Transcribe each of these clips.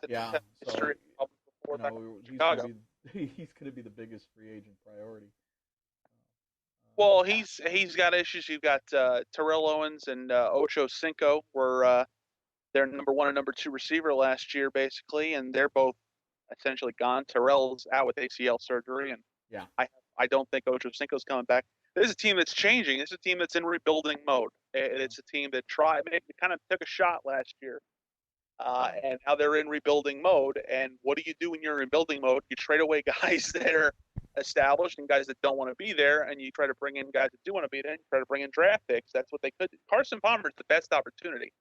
in Yeah. So history before back in he's going Chicago. to be he's going to be the biggest free agent priority. Well, he's got issues. You've got Terrell Owens and Ocho Cinco were their number one and number two receiver last year, basically, and they're both essentially gone. Terrell's out with ACL surgery, and Yeah. I I don't think Ocho Cinco's coming back. This is a team that's changing. This is a team that's in rebuilding mode. It's a team that maybe kind of took a shot last year, and now they're in rebuilding mode. And what do you do when you're in rebuilding mode? You trade away guys that are established and guys that don't want to be there, and you try to bring in guys that do want to be there. And you try to bring in draft picks. That's what they could do. Carson Palmer is the best opportunity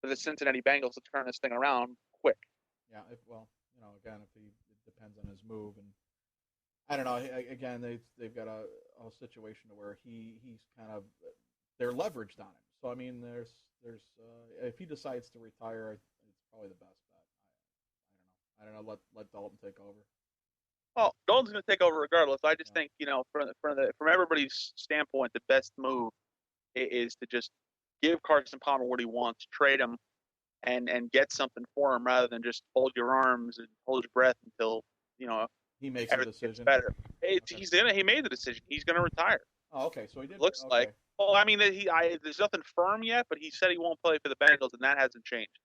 for the Cincinnati Bengals to turn this thing around quick. Yeah. Again, if it depends on his move, and I don't know. Again, they've got a situation where he's kind of they're leveraged on him. So I mean, there's if he decides to retire, it's probably the best bet. I don't know. Let Dalton take over. Well, Dalton's going to take over regardless. I just Yeah. think from everybody's standpoint, the best move is to just give Carson Palmer what he wants, trade him, and get something for him rather than just hold your arms and hold your breath until He makes a everything gets decision. better. Okay. He made the decision. He's going to retire. Oh, okay. So he did. Looks Okay. like. Well, I mean, there's nothing firm yet, but he said he won't play for the Bengals, and that hasn't changed.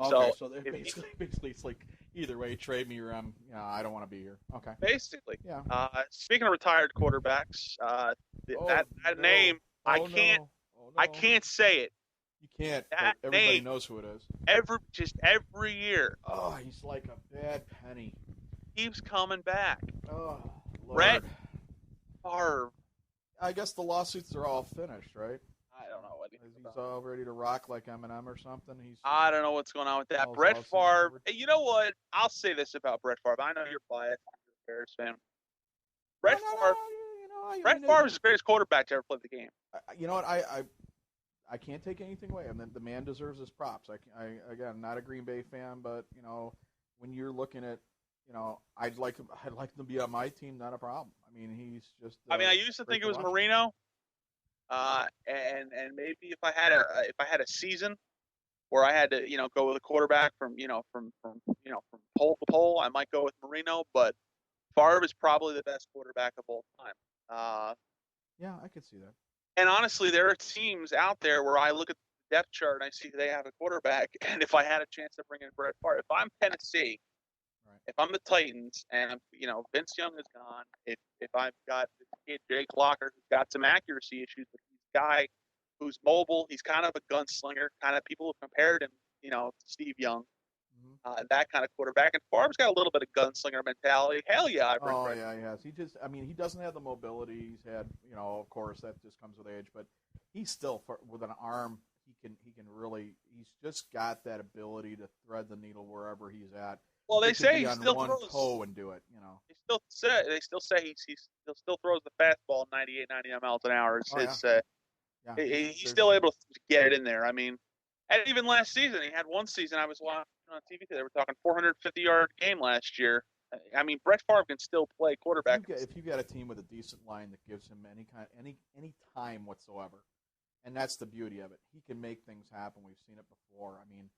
Okay. So So basically, it's like either way, trade me or I don't want to be here. Okay. basically, Yeah. speaking of retired quarterbacks, that no. name Oh no. Oh I no. can't say it. You can't. That But everybody name knows who it is. every year Oh, he's like a bad penny. keeps coming back. Oh, Brett Lord. Favre. I guess the lawsuits are all finished, right? I don't know what He's all ready to rock like Eminem or something. I don't know what's going on with that. all his Brett lawsuits Favre. covered. You know what? I'll say this about Brett Favre. I know you're biased. You're a Bears fan. No, Brett no, no. Favre. I Brett mean, Favre is the greatest quarterback to ever play the game. you know what? I can't take anything away. I mean, the man deserves his props. Again, not a Green Bay fan, but when you're looking at, I'd like him to be on my team. Not a problem. I mean, he's just. I mean, I used to great think it was watch. Marino, and maybe if I had a season where I had to go with a quarterback from pole to pole, I might go with Marino. But Favre is probably the best quarterback of all time. Yeah, I could see that. And honestly, there are teams out there where I look at the depth chart and I see they have a quarterback. And if I had a chance to bring in Brett Favre, if I'm Tennessee, Right. if I'm the Titans, and Vince Young is gone, if I've got this kid Jake Locker who's got some accuracy issues, but he's a guy who's mobile, he's kind of a gunslinger, kind of people have compared him, to Steve Young, that kind of quarterback. And Favre's got a little bit of gunslinger mentality. Hell yeah, I bring Oh Brett. yeah, he has. He doesn't have the mobility he's had. Of course, that just comes with age. But he's still with an arm. He can really. He's just got that ability to thread the needle wherever he's at. Well, they He could say be he on still one throws. toe and do it. They still say he still throws the fastball 98, 99 miles an hour. Yeah. He's still able to get it in there. I mean, and even last season, he had one season I was watching on TV. They were talking 450-yard game last year. I mean, Brett Favre can still play quarterback. If you got a team with a decent line that gives him any time whatsoever, and that's the beauty of it. He can make things happen. We've seen it before. I mean,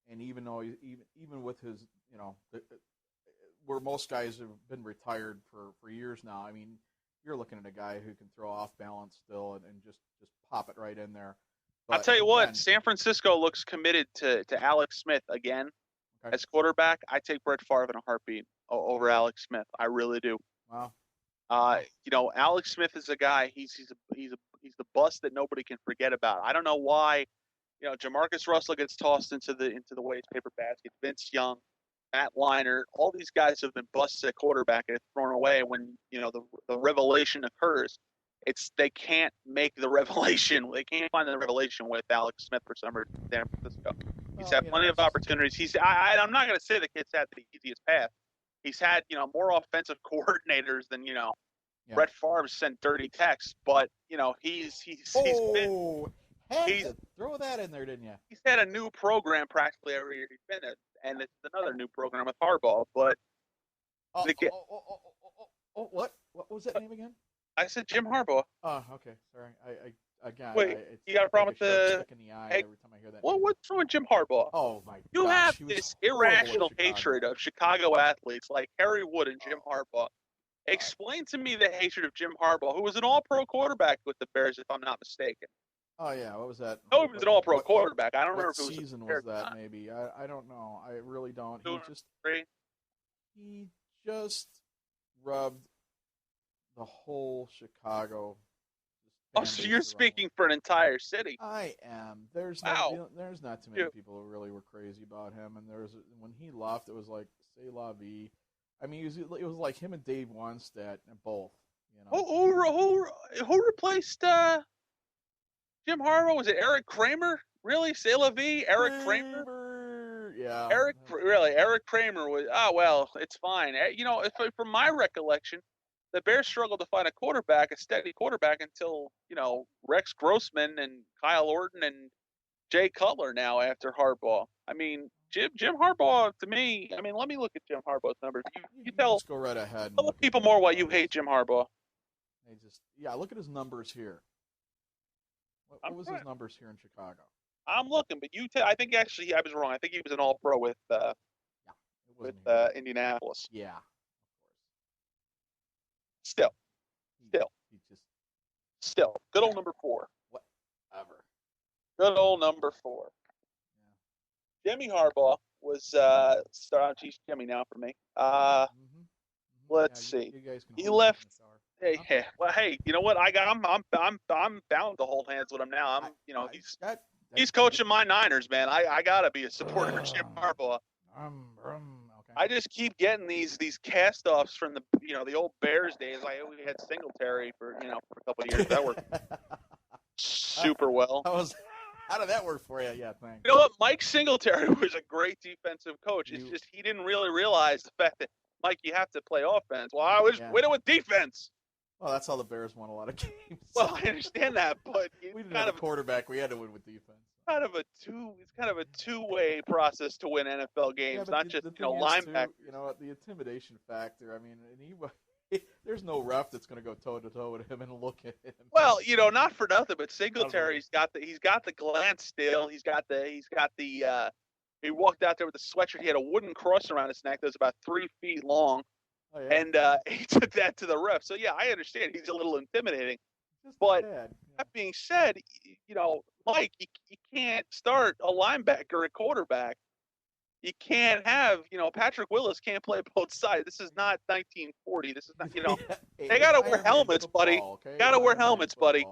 and even though even with his where most guys have been retired for years now. I mean, you're looking at a guy who can throw off balance still and just pop it right in there. But I'll tell you what, San Francisco looks committed to Alex Smith again as quarterback. I take Brett Favre in a heartbeat over Alex Smith. I really do. Wow. Alex Smith is a guy. He's the bust that nobody can forget about. I don't know why. Jamarcus Russell gets tossed into the waste paper basket. Vince Young, Matt Leinart, all these guys have been busts at quarterback and it's thrown away when the revelation occurs. They can't make the revelation. They can't find the revelation with Alex Smith for some reason in San Francisco. He's had plenty of opportunities. I'm not going to say the kid's had the easiest path. He's had more offensive coordinators than Brett Favre sent dirty texts, but he's been. Throw that in there, didn't you? He's had a new program practically every year he's been at, and it's another new program with Harbaugh. But what was that name again? I said Jim Harbaugh. Oh, okay. Sorry, again, Wait, it's you got a like problem a with sharp the? stick in the eye Hey, every time I hear that name. what's wrong with Jim Harbaugh? Oh my You have gosh, he was this horrible at irrational Chicago. hatred of Chicago athletes like Harry Wood and Jim Oh Harbaugh. God. Explain to me the hatred of Jim Harbaugh, who was an All-Pro quarterback with the Bears, if I'm not mistaken. Oh yeah, what was that? No, he was an All-Pro What quarterback. I don't remember what if it was a season was Bears or that? not. Maybe I don't know. I really don't. Two or three. He just rubbed the whole Chicago Oh, fan so base you're the wrong way. speaking for an entire city. I am. Wow. There's not too many people who really were crazy about him. And when he left, it was like c'est la vie. I mean, it was like him and Dave Wanstead and both. You know. Who replaced Jim Harbaugh? Was it Eric Kramer? Really? C'est la vie? Eric Kramer? Kramer. Yeah. Eric Kramer was. Oh well, it's fine. You know, from my recollection, the Bears struggled to find a steady quarterback, until Rex Grossman and Kyle Orton and Jay Cutler now after Harbaugh. I mean, Jim Harbaugh to me. I mean, let me look at Jim Harbaugh's numbers. You You tell just go right ahead and tell the look at people Jim more why you Harbaugh's. hate Jim Harbaugh. Look at his numbers here. What was his numbers here in Chicago? I'm looking, but I think actually I was wrong. I think he was an All-Pro with Yeah, it wasn't here. Indianapolis. Yeah, of Still, course. still, He just still, good old number 4. whatever. Good old number 4. Jimmy Harbaugh was geez, Jimmy now for me. Let's see. You guys can He hold left. in the shower. Hey, well, hey, you know what? I'm bound to hold hands with him now. He's coaching my Niners, man. I gotta be a supporter of Jim Harbaugh. Okay. I just keep getting these cast-offs from the old Bears days. We had Singletary for a couple of years. That worked super well. How did that work for you? Yeah, thanks. You know what? Mike Singletary was a great defensive coach. It's just he didn't really realize the fact that, Mike, you have to play offense. Well, I was winning with defense. Well, that's how the Bears won a lot of games. Well, I understand that, but we didn't have a quarterback. We had to win with defense. It's kind of a two-way process to win NFL games, not just linebackers. The intimidation factor. I mean, and there's no ref that's going to go toe-to-toe with him and look at him. Well, not for nothing, but Singletary's got the glance still. He walked out there with a sweatshirt. He had a wooden cross around his neck that was about 3 feet long. Oh, yeah. And he took that to the ref. So, yeah, I understand. He's a little intimidating. But that being said, Mike, you can't start a linebacker at quarterback. You can't have, Patrick Willis can't play both sides. This is not 1940. This is not, they got to wear helmets, buddy. Okay? Got to wear helmets, buddy.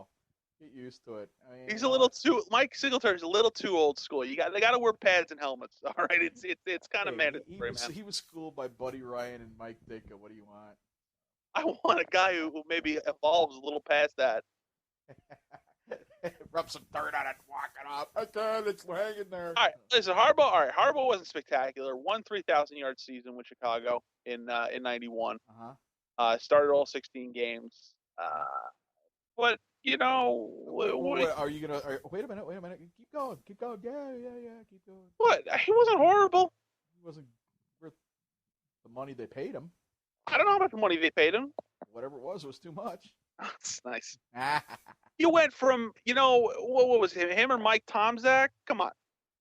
Get used to it. I mean, He's a little too. Mike Singletary's a little too old school. They got to wear pads and helmets. All right, it's kind of mandatory, man. He was schooled by Buddy Ryan and Mike Ditka. What do you want? I want a guy who maybe evolves a little past that. Rub some dirt on it, walk it off. Okay, it's hanging there. All right, listen, Harbaugh. All right, Harbaugh wasn't spectacular. Won 3,000-yard season with Chicago in '91. Started all 16 games. But are you gonna? Wait a minute. Keep going. Yeah. Keep going. What? He wasn't horrible. He wasn't worth the money they paid him. I don't know how much money they paid him. Whatever it was too much. That's nice. You went from, what was him or Mike Tomczak? Come on.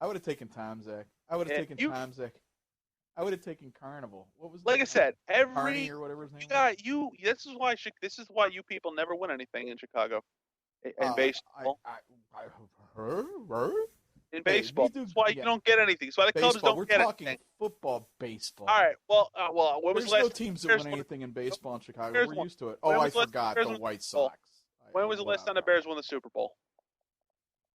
I would have taken Tomczak. I would have taken Tomczak. I would have taken Carnival. What was like I said, Carney or whatever his name was? This is why you people never win anything in Chicago. In baseball. In baseball. That's why you don't get anything. That's why the Cubs don't get anything. We're talking football, baseball. All right. Well, when was There's the last no teams that win anything in baseball in Chicago. We're used to it. Oh, I forgot the White Sox. When was the last time the Bears won the Super Bowl?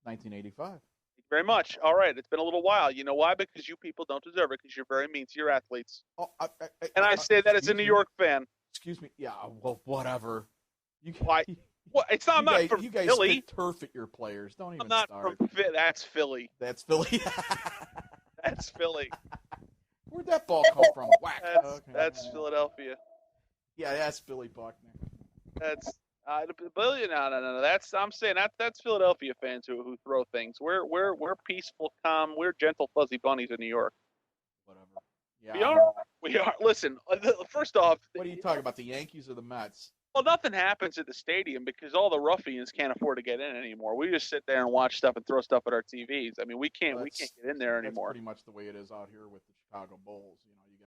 1985. Thank you very much. All right. It's been a little while. You know why? Because you people don't deserve it because you're very mean to your athletes. And I say that as a New York fan. Excuse me. Yeah, well, whatever. Why? What? It's not. I'm not from you guys Philly. Turf at your players. Don't even I'm not start. That's Philly. That's Philly. That's Philly. Where'd that ball come from? Whack. That's Philadelphia. Yeah, that's Billy Buckner. That's no. I'm saying that's Philadelphia fans who throw things. We're peaceful, calm. We're gentle, fuzzy bunnies in New York. Whatever. Yeah. We are. Listen. First off, what are you talking about? The Yankees or the Mets? Well, nothing happens at the stadium because all the ruffians can't afford to get in anymore. We just sit there and watch stuff and throw stuff at our TVs. I mean, we can't Well, get in there that's anymore. pretty much the way it is out here with the Chicago Bulls.